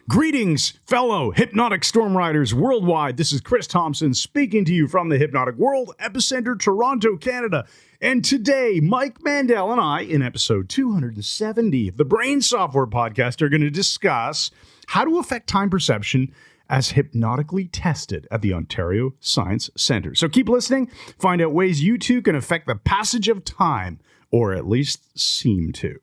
Greetings, fellow hypnotic storm riders worldwide. This is Chris Thompson speaking to you from the Hypnotic World Epicenter, Toronto, Canada. And today, Mike Mandel and I, in episode 270 of the Brain Software Podcast, are going to discuss how to affect time perception as hypnotically tested at the Ontario Science Centre. So keep listening, find out ways you too can affect the passage of time, or at least seem to.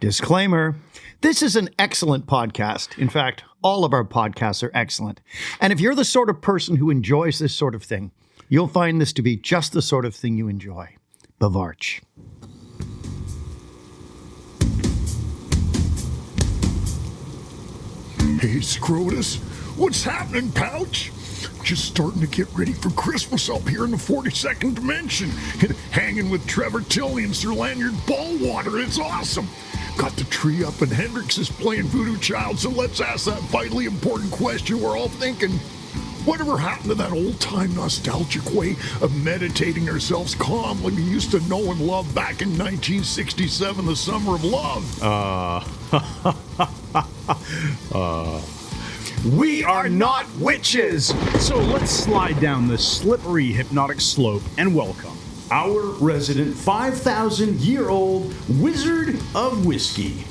Disclaimer, this is an excellent podcast. In fact, all of our podcasts are excellent. And if you're the sort of person who enjoys this sort of thing, you'll find this to be just the sort of thing you enjoy. Bavarch. Hey, Scrotus, what's happening, Pouch? Just starting to get ready for Christmas up here in the 42nd dimension. Hanging with Trevor Tilley and Sir Lanyard Ballwater. It's awesome. Got the tree up and Hendrix is playing Voodoo Child, so let's ask that vitally important question we're all thinking. Whatever happened to that old-time nostalgic way of meditating ourselves calm like we used to know and love back in 1967, the summer of love? We are not witches! So let's slide down the slippery hypnotic slope and welcome our resident 5,000-year-old wizard of whiskey.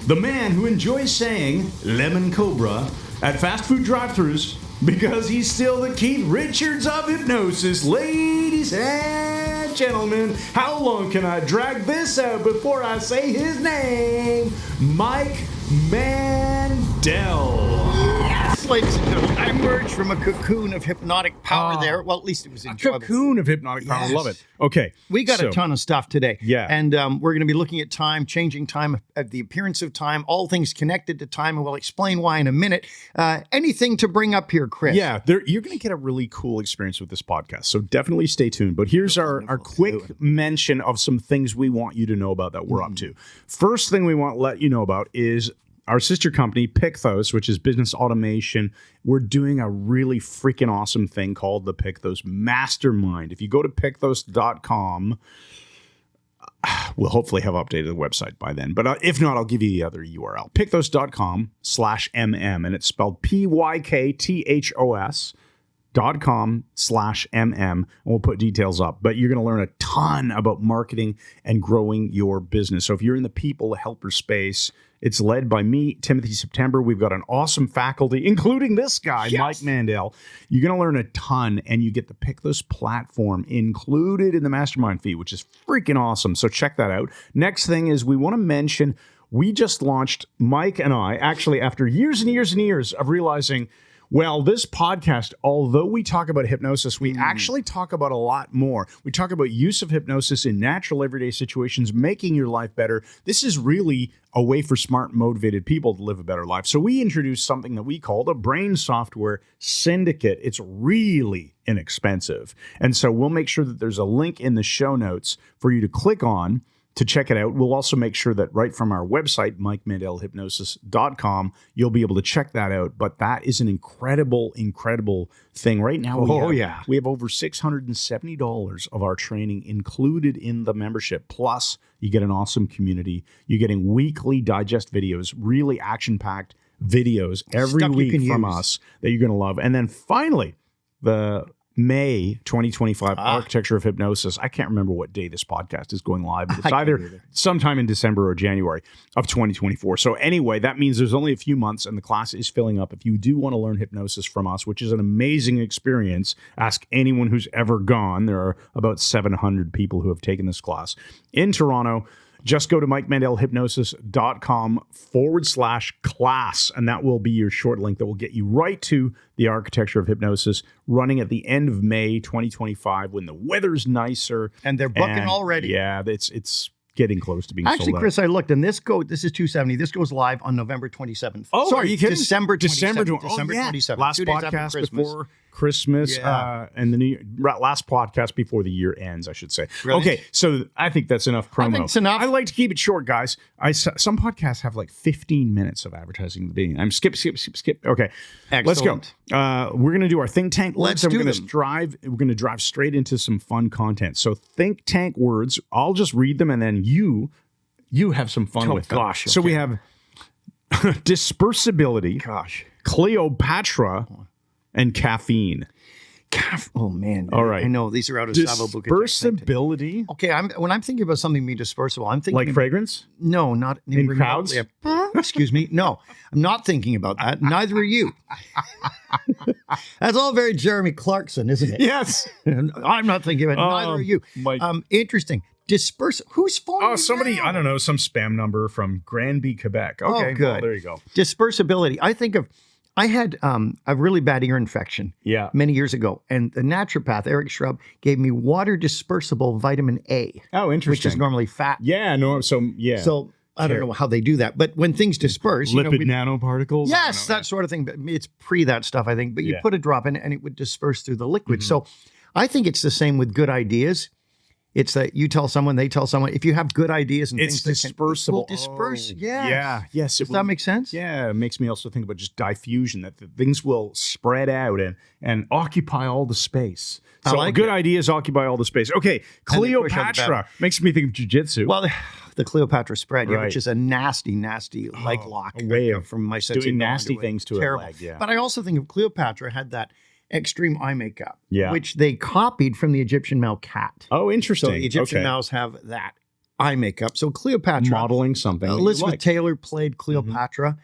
The man who enjoys saying lemon cobra at fast food drive-thrus because he's still the Keith Richards of hypnosis. Ladies and gentlemen, how long can I drag this out before I say his name? Mike Mandel. Yes, ladies and gentlemen, I emerged from a cocoon of hypnotic power there. Well, at least it was enjoyable. A cocoon of hypnotic power. Yes. Love it. Okay. We got a ton of stuff today. Yeah. And we're going to be looking at time, changing time, the appearance of time, all things connected to time, and we'll explain why in a minute. Anything to bring up here, Chris? Yeah, you're going to get a really cool experience with this podcast, so definitely stay tuned. But here's our quick mention of some things we want you to know about that we're up to. First thing we want to let you know about is our sister company, Picthos, which is business automation. We're doing a really freaking awesome thing called the Picthos Mastermind. If you go to picthos.com, we'll hopefully have updated the website by then. But if not, I'll give you the other URL, picthos.com/mm, and it's spelled pykhtos.com/mm, and we'll put details up. But you're going to learn a ton about marketing and growing your business. So if you're in the people helper space, it's led by me, Timothy September. We've got an awesome faculty, including this guy, yes, Mike Mandel. You're going to learn a ton, and you get the Picthos platform included in the mastermind fee, which is freaking awesome. So check that out. Next thing is we want to mention, we just launched, Mike and I, actually after years and years and years of realizing, well, this podcast, although we talk about hypnosis, we actually talk about a lot more. We talk about use of hypnosis in natural everyday situations, making your life better. This is really a way for smart, motivated people to live a better life. So we introduced something that we called a brain software syndicate. It's really inexpensive. And so we'll make sure that there's a link in the show notes for you to click on to check it out. We'll also make sure that right from our website, MikeMandelHypnosis.com, you'll be able to check that out. But that is an incredible, incredible thing. Right now, we have over $670 of our training included in the membership. Plus, you get an awesome community. You're getting weekly digest videos, really action-packed videos every week from us that you're going to love. And then finally, the May 2025 Architecture of Hypnosis. I can't remember what day this podcast is going live, but it's either sometime in December or January of 2024. So anyway, that means there's only a few months and the class is filling up. If you do want to learn hypnosis from us, which is an amazing experience, ask anyone who's ever gone. There are about 700 people who have taken this class in Toronto. Just go to MikeMandelHypnosis.com/class, and that will be your short link that will get you right to the Architecture of Hypnosis, running at the end of May 2025 when the weather's nicer. And they're booking already. Yeah, it's getting close to being sold out. Actually, Chris, I looked, and this is 270. This goes live on November 27th. Oh, sorry, are you kidding? December 27th. December 27th. Last 2 days podcast after Christmas. before Christmas, and the last podcast before the year ends, I should say. Brilliant. Okay, so I think that's enough promo. I think it's enough. I like to keep it short, guys. Some podcasts have like 15 minutes of advertising at the beginning. I'm skip. Okay, excellent. Let's go. We're going to do our think tank words. Let's do We're going to drive straight into some fun content. So think tank words. I'll just read them, and then you have some fun with them. Gosh, So okay. we have Dispersibility, Gosh. Cleopatra, and Caffeine. Oh, man. All right. I know. These are out of Savo Buka. Dispersibility, Okay, when I'm thinking about something being dispersible, I'm thinking... like fragrance? No, not... In crowds? Excuse me. No, I'm not thinking about that. Neither are you. That's all very Jeremy Clarkson, isn't it? Yes. I'm not thinking about it. Neither are you. Mike. Interesting. Who's phoning Oh, me somebody, now? I don't know, some spam number from Granby, Quebec. Okay, Oh, good. well, there you go. Dispersibility. I had a really bad ear infection Yeah. many years ago, and the naturopath, Eric Shrub, gave me water dispersible vitamin A, Oh, interesting. which is normally fat. Yeah, no, yeah. So I don't know how they do that, but when things disperse, Lipid nanoparticles? yes, that sort of thing. But it's pre that stuff, I think. But you Yeah. put a drop in it and it would disperse through the liquid. So I think it's the same with good ideas. It's that you tell someone, they tell someone. If you have good ideas and It's things dispersible. that will disperse. Oh, Yes. Yeah. Yes. Does that make sense? Yeah, it makes me also think about just diffusion, that the things will spread out and occupy all the space. I So like good it. ideas occupy all the space. Okay, And they push out the Cleopatra makes me think of jujitsu. Well, the Cleopatra spread, yeah, Right. which is a nasty leg lock a way of from my sexy doing dog nasty to things to a terrible. leg, yeah. But I also think of Cleopatra had that extreme eye makeup, Yeah. which they copied from the Egyptian Mao cat. Oh, So interesting. the Egyptian Okay. Maos have that eye makeup. So Cleopatra, Modeling something. that you Elizabeth like. Taylor played Cleopatra.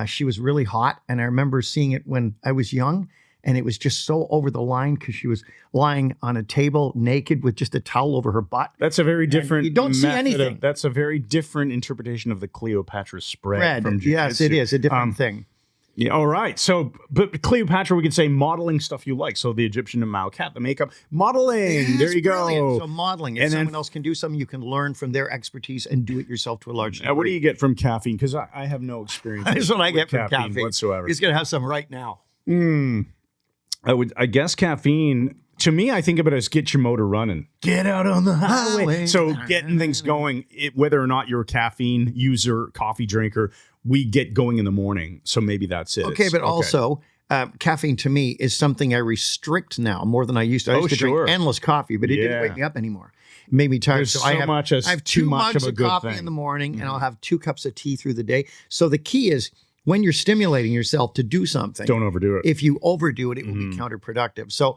She was really hot, and I remember seeing it when I was young, and it was just so over the line because she was lying on a table naked with just a towel over her butt. That's a very different. you don't see method of- anything. That's a very different interpretation of the Cleopatra spread from jiu-jitsu. Yes, it is a different thing. Yeah, all right. So, but Cleopatra, we could say modeling stuff you like. So the Egyptian and Mao cat, the makeup, modeling. There It's you brilliant. go. So modeling. If And then- someone else can do something, you can learn from their expertise and do it yourself to a large degree. What do you get from caffeine? Because I have no experience. That's what I with get from caffeine whatsoever. He's going to have some right now. I guess caffeine. To me, I think of it as get your motor running. Get out on the highway. So getting things going, whether or not you're a caffeine user, coffee drinker, we get going in the morning. So maybe that's it. Okay, but also caffeine to me is something I restrict now more than I used to. I used to sure. drink endless coffee, but it didn't Yeah. wake me up anymore. It made me tired. There's So so I have, much as I have too two much mugs of a of good coffee thing. in the morning, and I'll have 2 cups of tea through the day. So the key is when you're stimulating yourself to do something, Don't overdo it. if you overdo it, it will be counterproductive. So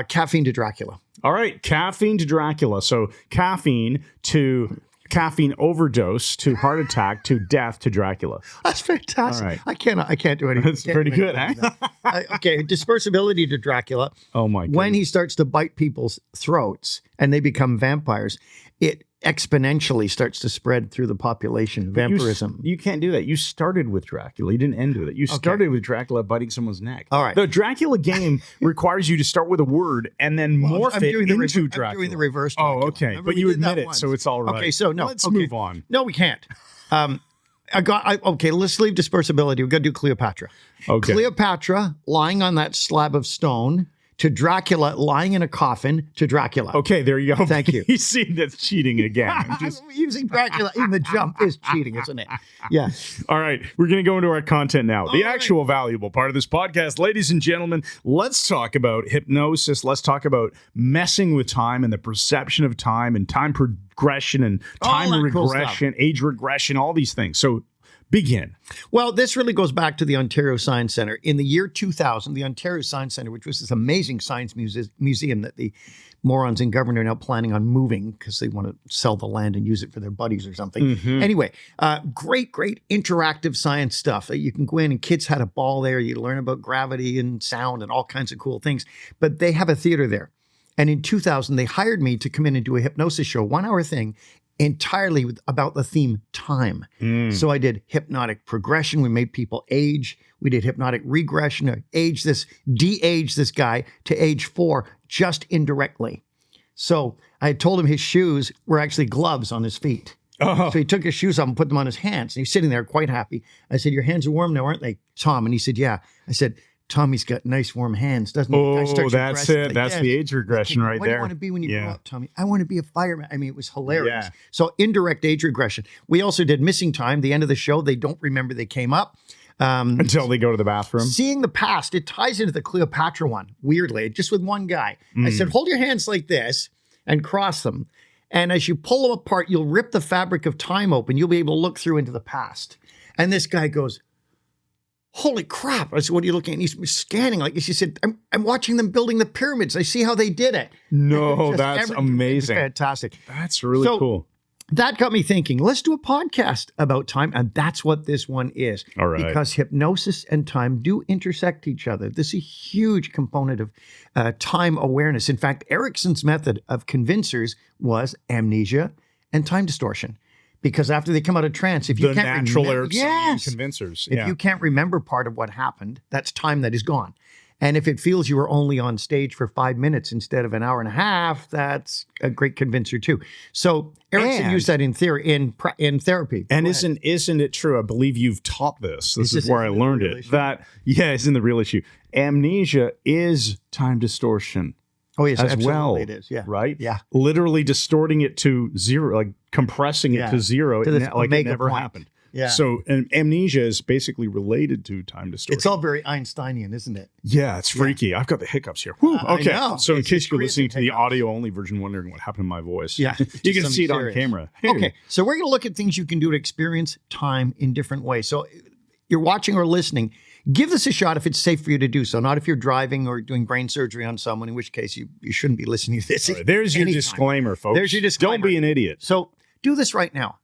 caffeine to Dracula. All right, caffeine to Dracula. So caffeine overdose to heart attack to death to Dracula. That's fantastic. All right. I can't do anything. That's pretty good, huh? Okay, dispersibility to Dracula. Oh my god. When he starts to bite people's throats and they become vampires, it exponentially starts to spread through the population. Vampirism. You can't do that. You started with Dracula. You didn't end with it. You started with Dracula biting someone's neck. All right. The Dracula game requires you to start with a word and then morph it into Dracula. I'm doing the reverse. Oh, Dracula. okay. Remember but we you did that admit it, once. so it's all right. Okay, so no. Let's okay. move on. No, we can't. Okay, let's leave dispersibility. We've got to do Cleopatra. Okay. Cleopatra lying on that slab of stone to Dracula lying in a coffin to Dracula. Okay, there you go. Thank you. You see, that's cheating again. Using Dracula in the jump is cheating, isn't it? Yeah. All right, we're going to go into our content now. The right. actual valuable part of this podcast, ladies and gentlemen, let's talk about hypnosis. Let's talk about messing with time and the perception of time and time progression and time All that cool regression, age regression, all these things. So begin. Well, this really goes back to the Ontario Science Centre. In the year 2000, the Ontario Science Centre, which was this amazing science museum that the morons in government are now planning on moving because they want to sell the land and use it for their buddies or something. Anyway, great interactive science stuff. You can go in and kids had a ball there. You learn about gravity and sound and all kinds of cool things. But they have a theater there. And in 2000, they hired me to come in and do a hypnosis show, 1-hour thing, entirely about the theme time. So I did hypnotic progression. We made people age. We did hypnotic regression, de-age this guy to age 4 just indirectly. So I told him his shoes were actually gloves on his feet. So he took his shoes off and put them on his hands. And he's sitting there quite happy. I said, your hands are warm now, aren't they, Tom? And he said, yeah. I said, Tommy's got nice warm hands, doesn't he? Oh, that's it. That's the age regression right What do you there. want to be when you grow up, Tommy? I want to be a fireman. I mean, it was hilarious. Yeah. So indirect age regression. We also did missing time. The end of the show, they don't remember they came up. Until they go to the bathroom. Seeing the past, it ties into the Cleopatra one, weirdly, just with one guy. I said, hold your hands like this and cross them. And as you pull them apart, you'll rip the fabric of time open. You'll be able to look through into the past. And this guy goes, holy crap. I said, what are you looking at? And he's scanning. Like she said, I'm watching them building the pyramids. I see how they did it. No, that's amazing. Fantastic. That's really cool. That got me thinking, let's do a podcast about time. And that's what this one is. All right. Because hypnosis and time do intersect each other. This is a huge component of time awareness. In fact, Erickson's method of convincers was amnesia and time distortion. Because after they come out of trance, if you the can't natural remember, convincers. If you can't remember part of what happened, that's time that is gone. And if it feels you were only on stage for 5 minutes instead of an hour and a half, that's a great convincer too. So Erickson used that in theory in therapy. And isn't it true? I believe you've taught this. This is where I learned it. It's in the real issue. Amnesia is time distortion. Oh yes, as well. It is. Yeah. Right. Yeah. Literally distorting it to zero, like compressing it to zero, like it never happened. Yeah. So amnesia is basically related to time distortion. It's all very Einsteinian, isn't it? Yeah, it's freaky. I've got the hiccups here. Okay. I know. So in case you're listening to the audio-only version, wondering what happened to my voice, you can see it on camera. Okay. So we're going to look at things you can do to experience time in different ways. So you're watching or listening, give this a shot if it's safe for you to do so. Not if you're driving or doing brain surgery on someone, in which case you shouldn't be listening to this. Right, there's your disclaimer, folks. There's your disclaimer. Don't be an idiot. So do this right now.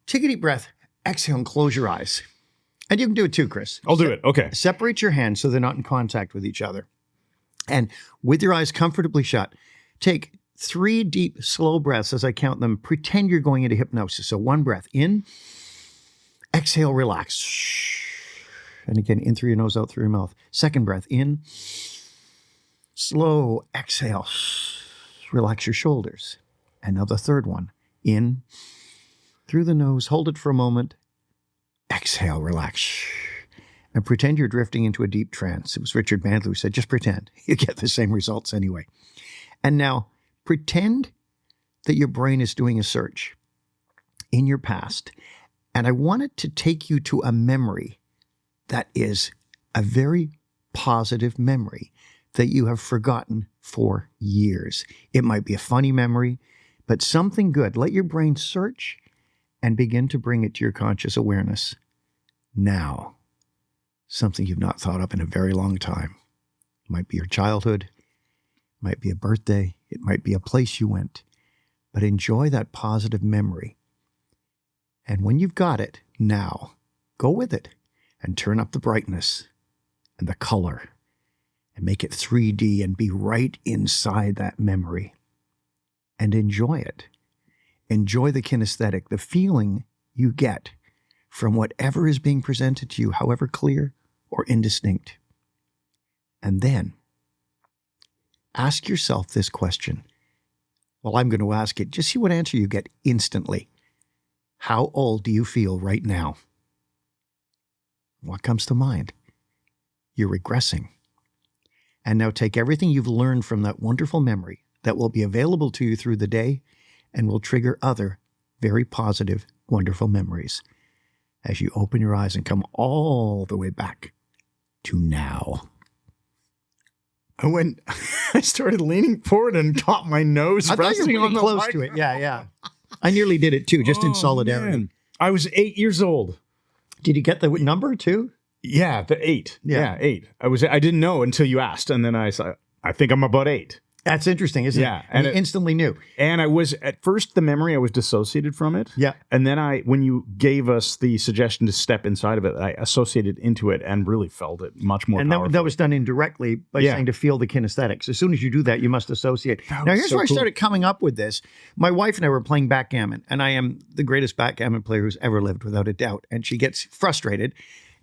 Take a deep breath. Exhale and close your eyes. And you can do it too, Chris. I'll do it. Okay. Separate your hands so they're not in contact with each other. And with your eyes comfortably shut, take 3 deep, slow breaths as I count them. Pretend you're going into hypnosis. So 1 breath in, exhale, relax. And again, in through your nose, out through your mouth. 2nd breath in, slow, exhale, relax your shoulders. And now the 3rd one, in, through the nose, hold it for a moment, exhale, relax, and pretend you're drifting into a deep trance. It was Richard Mandel who said, just pretend. You get the same results anyway. And now pretend that your brain is doing a search in your past. And I want it to take you to a memory that is a very positive memory that you have forgotten for years. It might be a funny memory, but something good. Let your brain search and begin to bring it to your conscious awareness. Now, something you've not thought of in a very long time. It might be your childhood, it might be a birthday, it might be a place you went, but enjoy that positive memory. And when you've got it, now, go with it and turn up the brightness and the color and make it 3D and be right inside that memory and enjoy it. Enjoy the kinesthetic, the feeling you get from whatever is being presented to you, however clear or indistinct. And then ask yourself this question. Well, I'm going to ask it. Just see what answer you get instantly. How old do you feel right now? What comes to mind? You're regressing. And now take everything you've learned from that wonderful memory that will be available to you through the day and will trigger other very positive, wonderful memories as you open your eyes and come all the way back to now. I started leaning forward and caught my nose resting on the close mic. to it. Yeah. I nearly did it too, just in solidarity. Man. I was 8 years old. Did you get the number too? Yeah, the 8. Yeah, 8. I didn't know until you asked, and then I think I'm about 8. That's interesting, isn't it? Yeah, and you instantly knew. And I was, at first, the memory, I was dissociated from it. Yeah. And then when you gave us the suggestion to step inside of it, I associated into it and really felt it much more powerfully. And that was done indirectly by saying to feel the kinesthetics. As soon as you do that, you must associate. Now, here's where I started coming up with this. My wife and I were playing backgammon, and I am the greatest backgammon player who's ever lived, without a doubt. And she gets frustrated.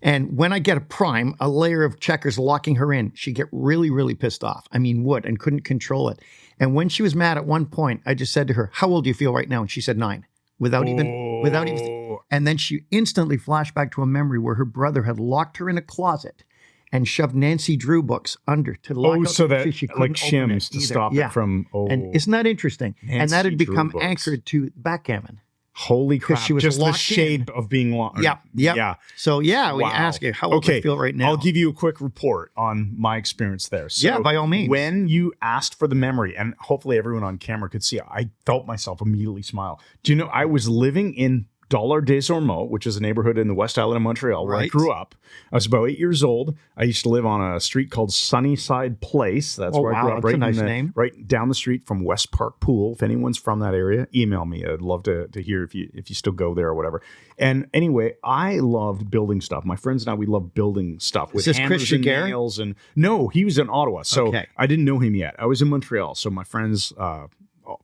And when I get a prime, a layer of checkers locking her in, she'd get really, really pissed off. I mean, and couldn't control it. And when she was mad at one point, I just said to her, how old do you feel right now? And she said 9, without even, and then she instantly flashed back to a memory where her brother had locked her in a closet and shoved Nancy Drew books under to lock up so that she like shims to stop it from, And isn't that interesting? Nancy and that had Drew become books. Anchored to backgammon. Holy crap. She was just the locked shape of being locked. Yeah. So we ask you, how old do you feel right now? I'll give you a quick report on my experience there. So by all means. When you asked for the memory, and hopefully everyone on camera could see it, I felt myself immediately smile. Do you know, I was living in Dollar des Ormeaux, which is a neighborhood in the West Island of Montreal where I Right. grew up. I was about 8 years old. I used to live on a street called Sunnyside Place. That's Oh, where I grew wow, up. that's a Right, nice in the, name. right down the street from West Park Pool. If anyone's from that area, email me. I'd love to hear if you still go there or whatever. And anyway, I loved building stuff. My friends and I, we loved building stuff with this hammers Chris and Jaguar? nails. And no, he was in Ottawa, so Okay. I didn't know him yet. I was in Montreal, so my friends.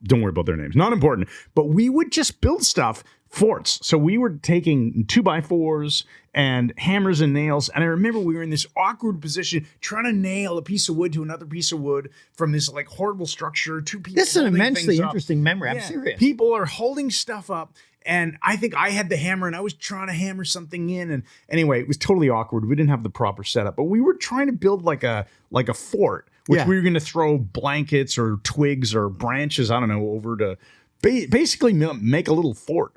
Don't worry about their names. Not important. But we would just build stuff, forts. So we were taking 2x4s and hammers and nails. And I remember we were in this awkward position trying to nail a piece of wood to another piece of wood from this like horrible structure. Two people. This is an holding immensely things up. interesting memory. I'm Yeah. serious. People are holding stuff up. And I think I had the hammer and I was trying to hammer something in. And anyway, it was totally awkward. We didn't have the proper setup, but we were trying to build like a fort, which Yeah. we were going to throw blankets or twigs or branches, I don't know, over to basically make a little fort.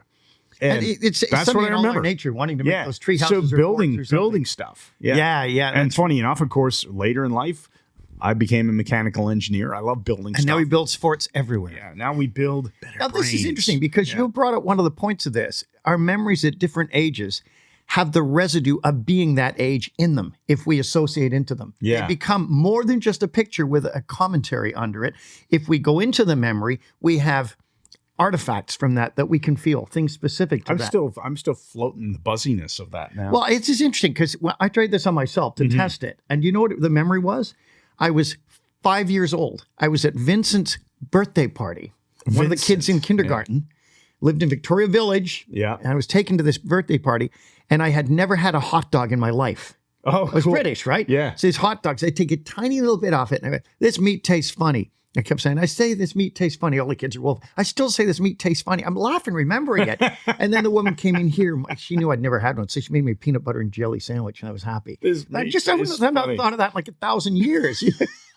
And it's that's something what I in all our remember. nature, wanting to make Yeah. those tree So houses or building forts or something. building stuff. Yeah, yeah. And funny enough, of course, later in life, I became a mechanical engineer. I love building And stuff. now he builds forts everywhere. Yeah, now we build better Now, this is brains. interesting because you brought up one of the points of this. Our memories at different ages have the residue of being that age in them if we associate into them. Yeah. They become more than just a picture with a commentary under it. If we go into the memory, we have artifacts from that we can feel, things specific to that. I'm still floating the buzziness of that now. Well, it's just interesting because I tried this on myself to test it. And you know what the memory was? I was 5 years old. I was at Vincent's birthday party. One of the kids in kindergarten lived in Victoria Village. Yeah. And I was taken to this birthday party, and I had never had a hot dog in my life. Oh, I was British, right? Yeah. So these hot dogs, I take a tiny little bit off it, and I went, this meat tastes funny. I kept saying, I say this meat tastes funny. All the kids are, well, I still say this meat tastes funny. I'm laughing, remembering it. And then the woman came in here. She knew I'd never had one. So she made me a peanut butter and jelly sandwich, and I was happy. This I meat just haven't tastes thought funny. of that in like 1,000 years.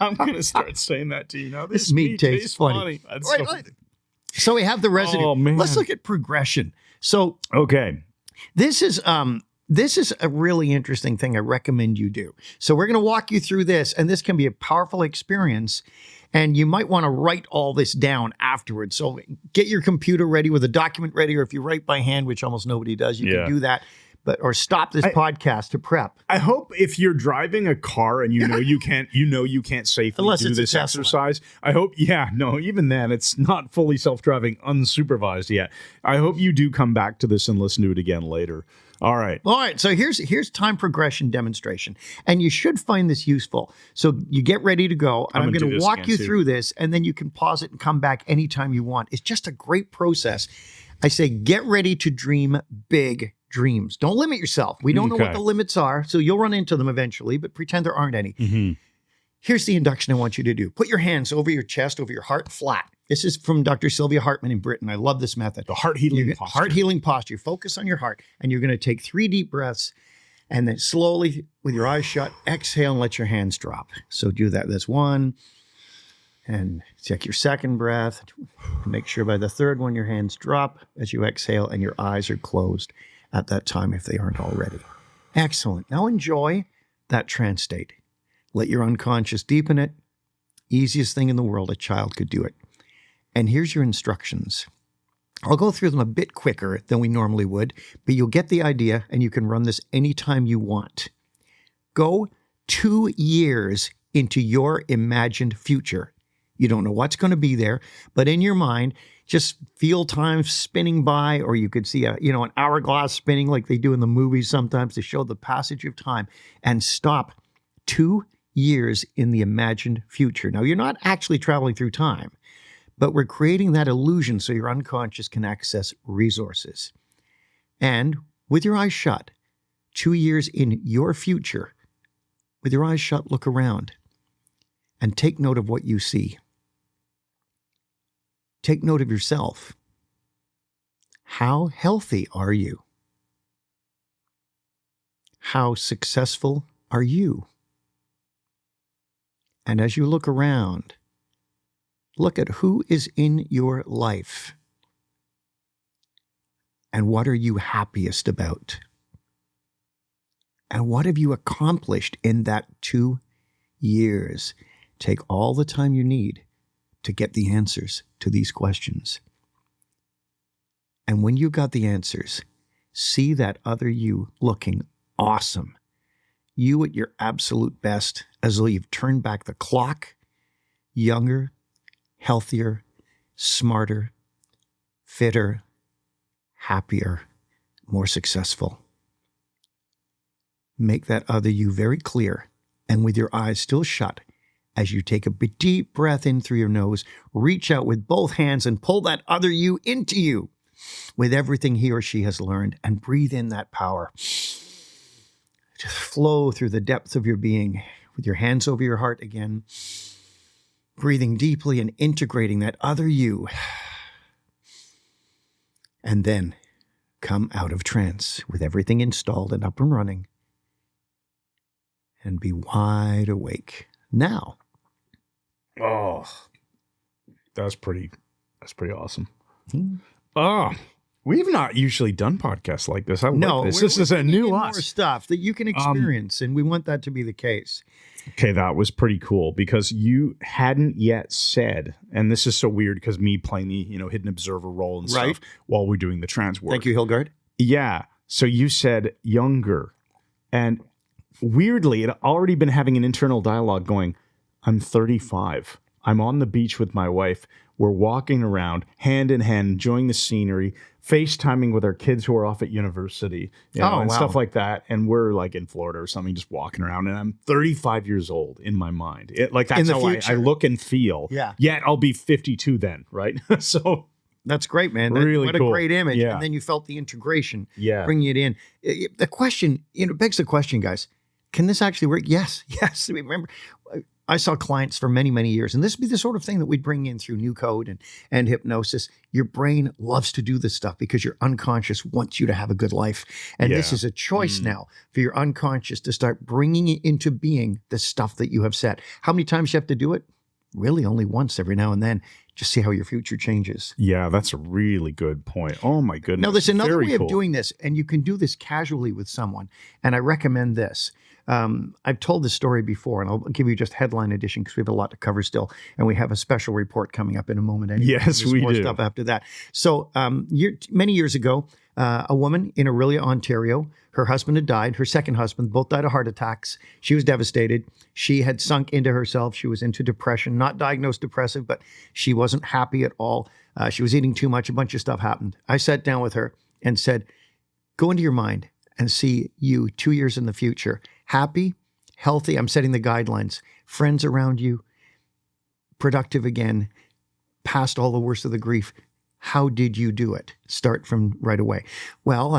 I'm going to start saying that to you now. This meat tastes funny. That's Right, right. So we have the residue. Oh, man. Let's look at progression. So Okay. this is a really interesting thing I recommend you do. So we're going to walk you through this, and this can be a powerful experience. And you might want to write all this down afterwards. So get your computer ready with a document ready, or if you write by hand, which almost nobody does, you Yeah. can do that. Or stop this podcast to prep. I hope if you're driving a car and you know you can't safely Unless do it's a this Tesla. exercise. I hope, even then, it's not fully self-driving, unsupervised yet. I hope you do come back to this and listen to it again later. All right. All right, so here's time progression demonstration, and you should find this useful. So you get ready to go, and I'm I'm gonna going do to this walk again, you too. through this, and then you can pause it and come back anytime you want. It's just a great process. I say get ready to dream big dreams. Don't limit yourself. We don't know what Okay. the limits are, so you'll run into them eventually, but pretend there aren't any. Mm-hmm. Here's the induction I want you to do. Put your hands over your chest, over your heart, flat. This is from Dr. Sylvia Hartman in Britain. I love this method. The heart healing You're- posture. Heart healing posture. Focus on your heart, and you're going to take 3 deep breaths, and then slowly, with your eyes shut, exhale and let your hands drop. So do that. That's 1. And take your second breath. Make sure by the third one your hands drop as you exhale and your eyes are closed at that time if they aren't already. Excellent. Now enjoy that trance state. Let your unconscious deepen it. Easiest thing in the world, a child could do it. And here's your instructions. I'll go through them a bit quicker than we normally would, but you'll get the idea and you can run this anytime you want. Go 2 years into your imagined future. You don't know what's going to be there, but in your mind, just feel time spinning by, or you could see an hourglass spinning like they do in the movies sometimes to show the passage of time, and stop 2 years in the imagined future. Now, you're not actually traveling through time, but we're creating that illusion so your unconscious can access resources. And with your eyes shut, 2 years in your future, with your eyes shut, look around and take note of what you see. Take note of yourself. How healthy are you? How successful are you? And as you look around, look at who is in your life and what are you happiest about? And what have you accomplished in that 2 years? Take all the time you need to get the answers to these questions. And when you got the answers, see that other you looking awesome. You at your absolute best, as though you've turned back the clock, younger, healthier, smarter, fitter, happier, more successful. Make that other you very clear, and with your eyes still shut, as you take a deep breath in through your nose, reach out with both hands and pull that other you into you with everything he or she has learned, and breathe in that power. Just flow through the depths of your being with your hands over your heart again, breathing deeply and integrating that other you. And then come out of trance with everything installed and up and running, and be wide awake now. Oh, that's pretty awesome. Oh, we've not usually done podcasts like this. I like this. This is a new more stuff that you can experience, and we want that to be the case. Okay, that was pretty cool because you hadn't yet said, and this is so weird because me playing the hidden observer role and stuff while we're doing the trans work. Thank you, Hilgard. Yeah. So you said younger, and weirdly, it had already been having an internal dialogue going, I'm 35. I'm on the beach with my wife. We're walking around hand in hand, enjoying the scenery, FaceTiming with our kids who are off at university, and stuff like that. And we're like in Florida or something, just walking around. And I'm 35 years old in my mind. That's how I look and feel. Yeah. Yet I'll be 52 then, right? So that's great, man. Really what cool. a great image. Yeah. And then you felt the integration, Yeah. bringing it in. The question, begs the question, guys. Can this actually work? Yes. Yes. Remember, I saw clients for many, many years, and this would be the sort of thing that we'd bring in through new code and hypnosis. Your brain loves to do this stuff because your unconscious wants you to have a good life. And this is a choice now for your unconscious to start bringing into being the stuff that you have set. How many times you have to do it? Really only once every now and then. Just see how your future changes. Yeah, that's a really good point. Oh my goodness. Now, there's another Very way cool. of doing this, and you can do this casually with someone. And I recommend this. I've told this story before, and I'll give you just headline edition because we have a lot to cover still, and we have a special report coming up in a moment. Anyway. Yes, There's we more do. stuff after that. So many years ago, a woman in Orillia, Ontario, her husband had died. Her second husband, both died of heart attacks. She was devastated. She had sunk into herself. She was into depression, not diagnosed depressive, but she wasn't happy at all. She was eating too much. A bunch of stuff happened. I sat down with her and said, go into your mind and see you 2 years in the future. Happy, healthy. I'm setting the guidelines. Friends around you, productive again, past all the worst of the grief. How did you do it? Start from right away. Well,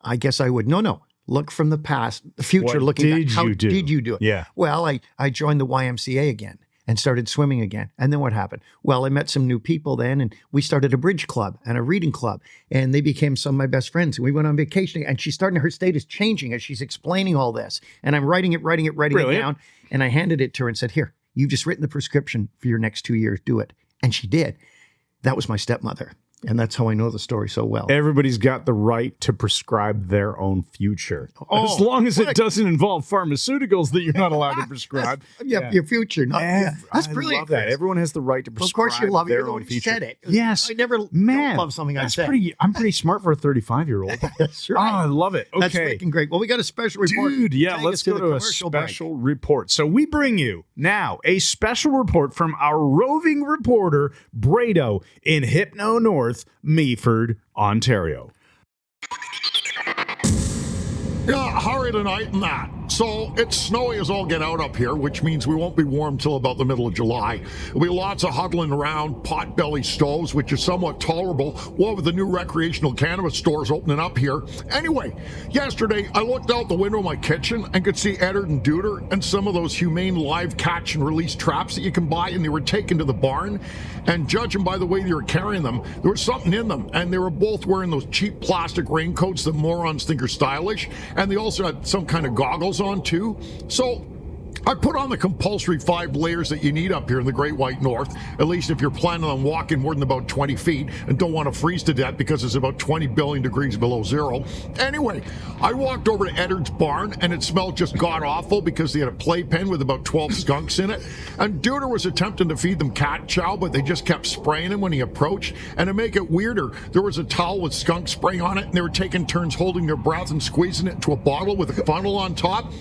I guess I would. No. Look from the past, the future, What looking back. did How you do? did you do it? Yeah. Well, I joined the YMCA again and started swimming again. And then what happened? Well, I met some new people then, and we started a bridge club and a reading club, and they became some of my best friends. And we went on vacation, and she's starting, her state is changing as she's explaining all this. And I'm writing it down. And I handed it to her and said, here, you've just written the prescription for your next 2 years. Do it. And she did. That was my stepmother. And that's how I know the story so well. Everybody's got the right to prescribe their own future. As long as it doesn't involve pharmaceuticals that you're not allowed to prescribe. Your future. That's I brilliant. love that. Chris. Everyone has the right to Of prescribe course you love it. their You're the own one who future. said it. Yes. I never don't love something I said. I'm pretty smart for a 35-year-old. That's right. Oh, I love it. Okay. That's freaking great. Well, we got a special report. Dude, yeah, Take let's us to go the to a commercial break. special report. So we bring you now a special report from our roving reporter, Brado, in Hypno North, Meaford, Ontario. Yeah, hurry tonight and that. So it's snowy as all get out up here, which means we won't be warm till about the middle of July. There'll be lots of huddling around potbelly stoves, which is somewhat tolerable, what with the new recreational cannabis stores opening up here. Anyway, yesterday I looked out the window of my kitchen and could see Eddard and Duder and some of those humane live catch and release traps that you can buy, and they were taken to the barn. And judging by the way they were carrying them, there was something in them, and they were both wearing those cheap plastic raincoats that morons think are stylish, and they also had some kind of goggles on too. So I put on the compulsory 5 layers that you need up here in the Great White North, at least if you're planning on walking more than about 20 feet and don't want to freeze to death because it's about 20 billion degrees below zero. Anyway, I walked over to Eddard's barn and it smelled just god-awful because they had a playpen with about 12 skunks in it. And Duder was attempting to feed them cat chow, but they just kept spraying him when he approached. And to make it weirder, there was a towel with skunk spray on it and they were taking turns holding their breath and squeezing it into a bottle with a funnel on top.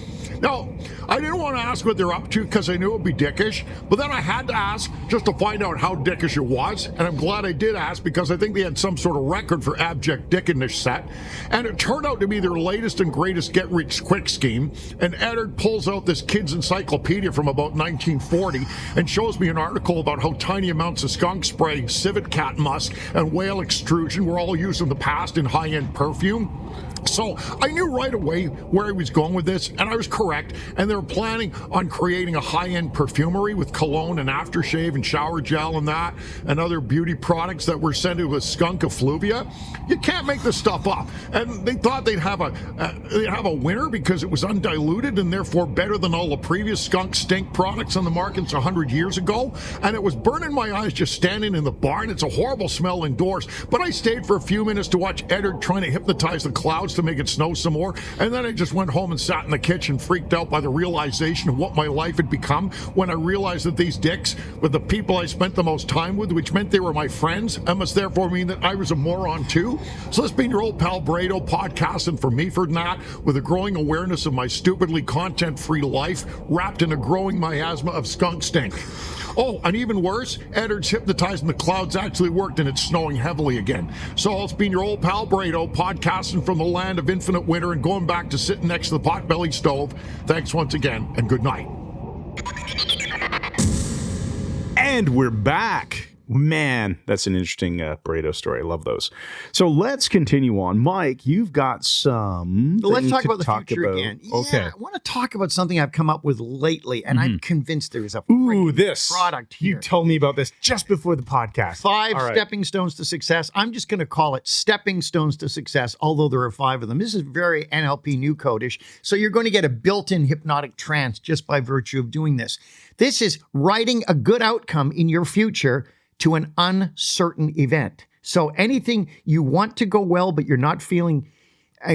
Now, I didn't want to ask what they're up to because I knew it would be dickish, but then I had to ask just to find out how dickish it was, and I'm glad I did ask because I think they had some sort of record for abject dick in this set, and it turned out to be their latest and greatest get-rich-quick scheme, and Eddard pulls out this kid's encyclopedia from about 1940 and shows me an article about how tiny amounts of skunk spray, civet cat musk, and whale extrusion were all used in the past in high-end perfume. So I knew right away where he was going with this, and I was correct. And they were planning on creating a high-end perfumery with cologne and aftershave and shower gel and that, and other beauty products that were scented with skunk effluvia. You can't make this stuff up. And they thought they'd have a winner because it was undiluted and therefore better than all the previous skunk stink products on the markets 100 years ago. And it was burning my eyes just standing in the barn. It's a horrible smell indoors. But I stayed for a few minutes to watch Eddard trying to hypnotize the clouds to make it snow some more, and then I just went home and sat in the kitchen freaked out by the realization of what my life had become when I realized that these dicks were the people I spent the most time with, which meant they were my friends and must therefore mean that I was a moron too. So this being your old pal Brado podcasting for me for that, with a growing awareness of my stupidly content-free life wrapped in a growing miasma of skunk stink. Oh, and even worse, Eddard's hypnotizing the clouds actually worked and it's snowing heavily again. So it's been your old pal Brado, podcasting from the land of infinite winter and going back to sitting next to the potbelly stove. Thanks once again, and good night. And we're back. Man, that's an interesting Pareto story. I love those. So let's continue on. Mike, you've got some. Let's talk about the future again. Okay. Yeah, I want to talk about something I've come up with lately, and I'm convinced there is a this product here. You told me about this just before the podcast. 5 stepping stones to success. I'm just going to call it stepping stones to success, although there are 5 of them. This is very NLP new code-ish. So you're going to get a built-in hypnotic trance just by virtue of doing this. This is writing a good outcome in your future to an uncertain event. So anything you want to go well, but you're not feeling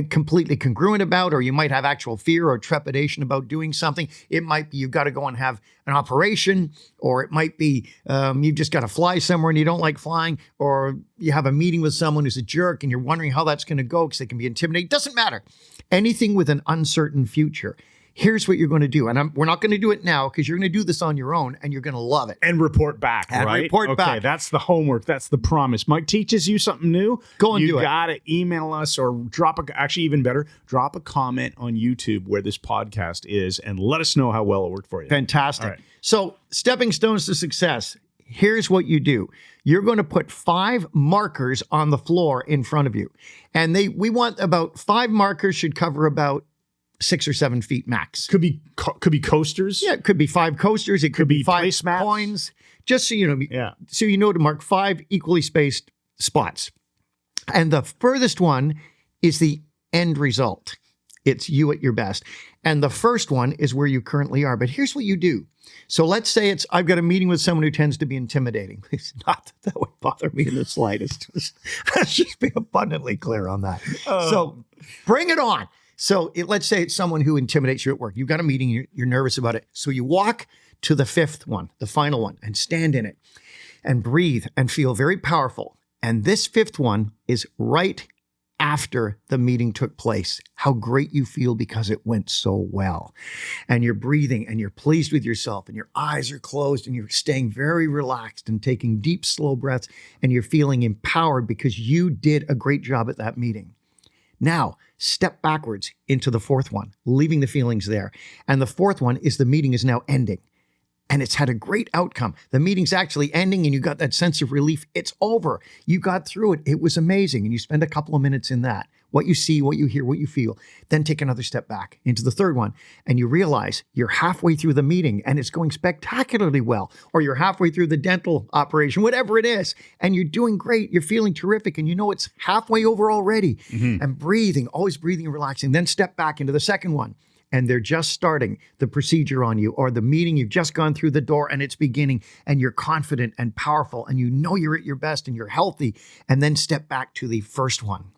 completely congruent about, or you might have actual fear or trepidation about doing something. It might be you've got to go and have an operation, or it might be you've just got to fly somewhere and you don't like flying, or you have a meeting with someone who's a jerk and you're wondering how that's going to go because they can be intimidating. Doesn't matter. Anything with an uncertain future. Here's what you're going to do. And we're not going to do it now because you're going to do this on your own and you're going to love it. And report back, right? Report back. Okay, that's the homework. That's the promise. Mike teaches you something new. Go and do it. You got to email us or actually even better, drop a comment on YouTube where this podcast is and let us know how well it worked for you. Fantastic. All right. So stepping stones to success. Here's what you do. You're going to put 5 markers on the floor in front of you. And we want about 5 markers should cover about 6 or 7 feet max. Could be coasters. Yeah, it could be 5 coasters. It could be 5 placemats. coins. Just so you know, Yeah. so you know to mark 5 equally spaced spots. And the furthest one is the end result. It's you at your best. And the first one is where you currently are. But here's what you do. So let's say I've got a meeting with someone who tends to be intimidating. It's not that would bother me in the slightest. Let's just be abundantly clear on that. So bring it on. So let's say it's someone who intimidates you at work. You've got a meeting, you're nervous about it. So you walk to the 5th one, the final one, and stand in it and breathe and feel very powerful. And this 5th one is right after the meeting took place. How great you feel because it went so well. And you're breathing and you're pleased with yourself and your eyes are closed and you're staying very relaxed and taking deep, slow breaths and you're feeling empowered because you did a great job at that meeting. Now, step backwards into the 4th one, leaving the feelings there. And the 4th one is the meeting is now ending. And it's had a great outcome. The meeting's actually ending and you got that sense of relief. It's over. You got through it. It was amazing. And you spend a couple of minutes in that. What you see, what you hear, what you feel. Then take another step back into the 3rd one. And you realize you're halfway through the meeting and it's going spectacularly well. Or you're halfway through the dental operation, whatever it is. And you're doing great. You're feeling terrific. And you know it's halfway over already. And breathing, always breathing and relaxing. Then step back into the 2nd one. and they're just starting the procedure on you, or the meeting, you've just gone through the door and it's beginning, and you're confident and powerful and you know you're at your best and you're healthy, and then step back to the first one,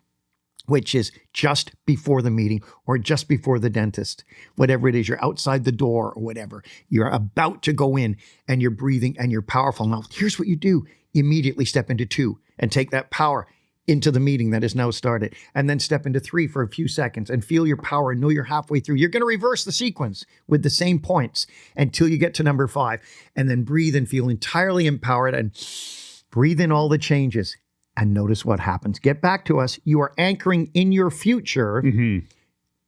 which is just before the meeting or just before the dentist, whatever it is, you're outside the door or whatever, you're about to go in and you're breathing and you're powerful. Now, here's what you do. Immediately step into 2 and take that power into the meeting that has now started, and then step into 3 for a few seconds and feel your power and know you're halfway through. You're going to reverse the sequence with the same points until you get to number 5, and then breathe and feel entirely empowered and breathe in all the changes and notice what happens. Get back to us. You are anchoring in your future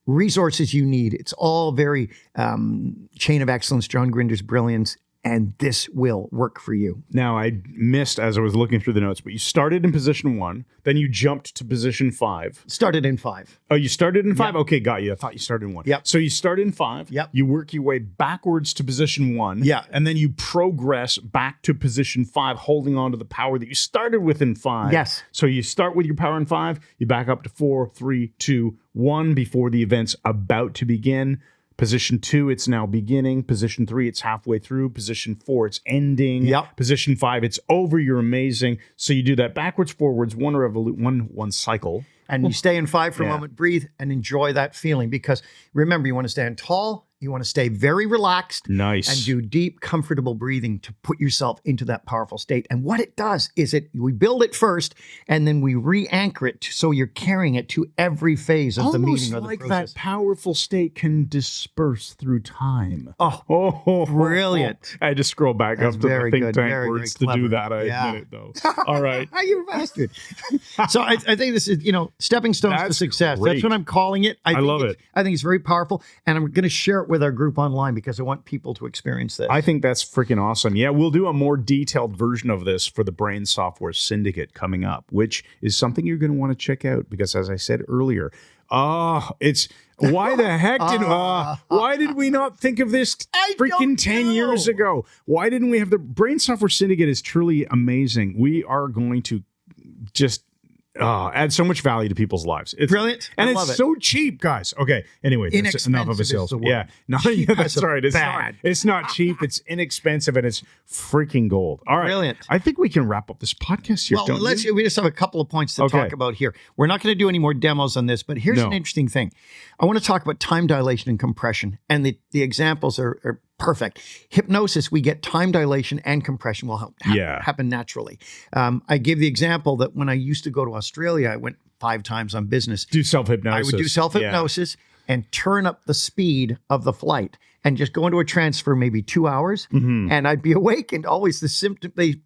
resources you need. It's all very chain of excellence, John Grinder's brilliance, and this will work for you. Now, I missed as I was looking through the notes, but you started in position 1, then you jumped to position 5. Started in 5. Oh, you started in 5? Yep. Okay, got you. I thought you started in 1. Yep. So you start in 5. Yep. You work your way backwards to position 1. Yeah. And then you progress back to position 5, holding on to the power that you started with in 5. Yes. So you start with your power in 5, you back up to 4, 3, 2, 1 before the event's about to begin. Position 2, it's now beginning. Position 3, it's halfway through. Position 4, it's ending. Yep. Position 5, it's over. You're amazing. So you do that backwards, forwards, one cycle. And you stay in 5 for a moment, breathe, and enjoy that feeling. Because remember, you want to stand tall, you want to stay very relaxed. Nice. And do deep, comfortable breathing to put yourself into that powerful state. And what it does is we build it first, and then we re-anchor it so you're carrying it to every phase of the meeting or the like process. that powerful state can disperse through time. Oh, brilliant. I had to scroll back That's up to the very think good, tank very, words very to do clever. that. I Yeah. admit it, though. All right. You bastard. So I think this is, stepping stones to That's success. great. That's what I'm calling it. I love think it. I think it's very powerful. And I'm going to share it with our group online because I want people to experience this. I think that's freaking awesome. Yeah, we'll do a more detailed version of this for the Brain Software Syndicate coming up, which is something you're going to want to check out because, as I said earlier, it's why the heck why did we not think of this freaking 10 years ago? Why didn't we have the Brain Software Syndicate? Is truly amazing. We are going to just add so much value to people's lives. It's brilliant. And I it's love it. so cheap, guys. Okay. Anyway, that's enough of a Inexpensive sales. is the word. Yeah. No, Cheap that's as a right. bad. It's not cheap. It's inexpensive, and it's freaking gold. All right. Brilliant. I think we can wrap up this podcast here. Well, don't you? we just have a couple of points to talk about here. We're not going to do any more demos on this, but here's an interesting thing. I want to talk about time dilation and compression, and the examples are perfect. Hypnosis, we get time dilation and compression will happen naturally. I give the example that when I used to go to Australia, I went 5 times on business. Do self-hypnosis. I would do self-hypnosis and turn up the speed of the flight and just go into a trance for maybe 2 hours, and I'd be awake, and always the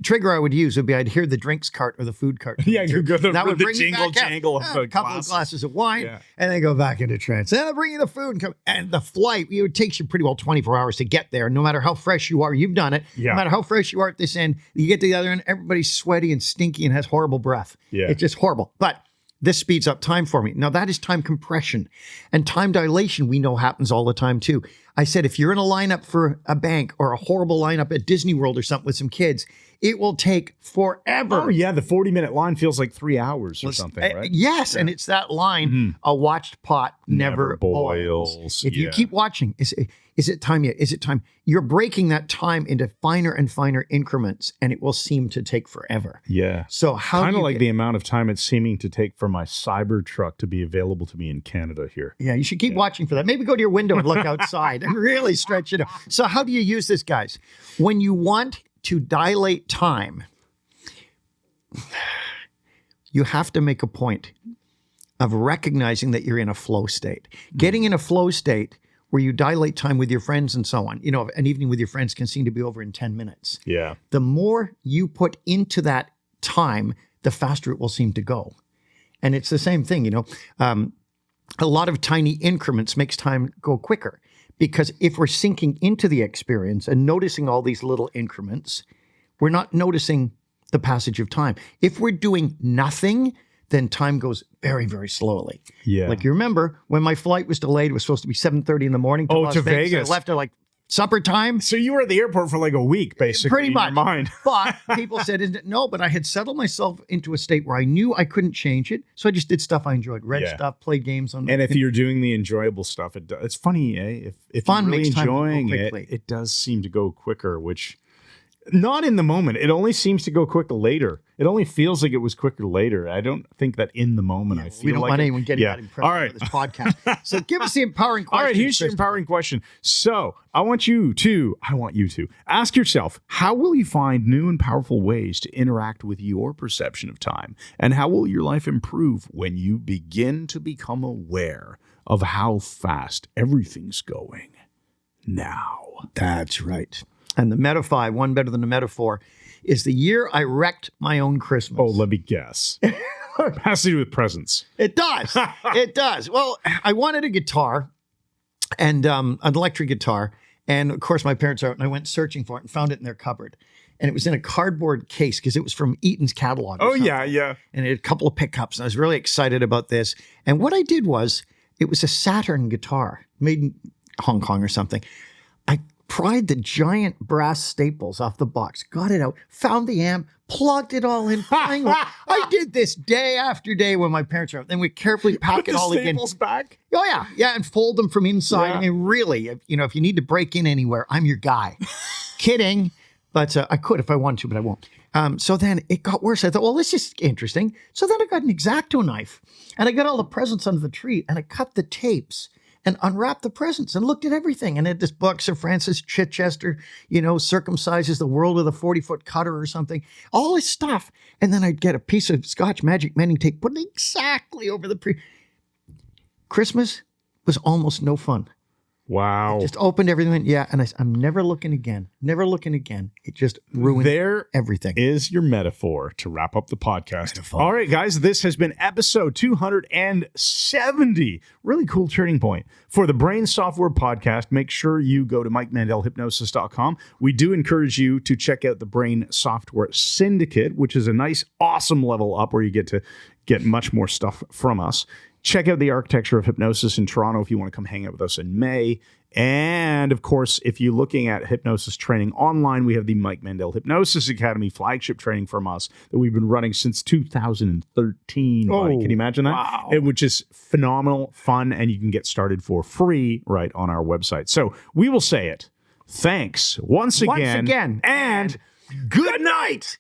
trigger I would use would be I'd hear the drinks cart or the food cart. Yeah, you go that would the bring me jingle back out. jangle of A the couple glasses. of glasses of wine, Yeah. and then go back into trance. Then I'll bring you the food and the flight. It takes you pretty well 24 hours to get there. No matter how fresh you are, you've done it. Yeah. No matter how fresh you are at this end, you get to the other end, everybody's sweaty and stinky and has horrible breath. Yeah. It's just horrible. But this speeds up time for me. Now, that is time compression. And time dilation, we know happens all the time, too. I said, if you're in a lineup for a bank or a horrible lineup at Disney World or something with some kids, it will take forever. Oh, yeah. The 40-minute line feels like 3 hours or something, right? Yes, and it's that line, a watched pot never boils. If you keep watching, is it time yet? Is it time? You're breaking that time into finer and finer increments, and it will seem to take forever. Yeah. So how kind do of you like the amount of time it's seeming to take for my cyber truck to be available to me in Canada here. Yeah, you should keep watching for that. Maybe go to your window and look outside and really stretch it out. So how do you use this, guys? When you want to dilate time, you have to make a point of recognizing that you're in a flow state. Getting in a flow state where you dilate time with your friends and so on. An evening with your friends can seem to be over in 10 minutes. Yeah. The more you put into that time, the faster it will seem to go. And it's the same thing, a lot of tiny increments makes time go quicker. Because if we're sinking into the experience and noticing all these little increments, we're not noticing the passage of time. If we're doing nothing, then time goes very, very slowly. Yeah. Like you remember when my flight was delayed, it was supposed to be 7:30 in the morning to Las to Vegas. Vegas. I left at like supper time. So you were at the airport for like a week, basically. Pretty in much. your mind. But people said, isn't it? No, but I had settled myself into a state where I knew I couldn't change it. So I just did stuff I enjoyed. Read Yeah. stuff, played games on And if you're doing the enjoyable stuff, it's funny, eh? If Fun you're really makes time go enjoying it, quickly. it does seem to go quicker, which not in the moment. It only seems to go quicker later. It only feels like it was quicker later. I don't think that in the moment I feel we don't like want it. anyone getting Yeah. that impressed All right. with this podcast. So give us the empowering question. All right, here's your Christopher. empowering question. So I want you to ask yourself, how will you find new and powerful ways to interact with your perception of time? And how will your life improve when you begin to become aware of how fast everything's going now? That's right. And the MetaFive, one better than a metaphor, is the year I wrecked my own Christmas. Oh, let me guess. Has to do with presents. It does. It does. Well, I wanted a guitar and an electric guitar. And of course, my parents are out, and I went searching for it and found it in their cupboard. And it was in a cardboard case because it was from Eaton's catalog. Oh, yeah. And it had a couple of pickups. And I was really excited about this. And what I did was, it was a Saturn guitar made in Hong Kong or something. I pried the giant brass staples off the box, got it out, found the amp, plugged it all in. I did this day after day when my parents were out. Then we carefully pack it all again. Back? Oh, yeah. Yeah. And fold them from inside. Yeah. I mean, really, if you need to break in anywhere, I'm your guy. Kidding. But I could if I wanted to, but I won't. So then it got worse. I thought, well, this is interesting. So then I got an X-Acto knife and I got all the presents under the tree and I cut the tapes and unwrapped the presents and looked at everything. And had this book, Sir Francis Chichester, circumcises the world with a 40-foot cutter or something, all this stuff. And then I'd get a piece of Scotch magic mending tape, put it exactly over the Christmas was almost no fun. Wow. Just opened everything. Yeah. And I'm never looking again. Never looking again. It just ruined everything. Is your metaphor to wrap up the podcast. All right, guys, this has been episode 270. Really cool turning point for the Brain Software Podcast. Make sure you go to MikeMandelHypnosis.com. We do encourage you to check out the Brain Software Syndicate, which is a nice, awesome level up where you get to get much more stuff from us. Check out the Architecture of Hypnosis in Toronto if you want to come hang out with us in May. And of course, if you're looking at hypnosis training online, we have the Mike Mandel Hypnosis Academy flagship training from us that we've been running since 2013. Buddy. Can you imagine that? Wow. Which is phenomenal, fun, and you can get started for free right on our website. So we will say it. Thanks once again. And good night.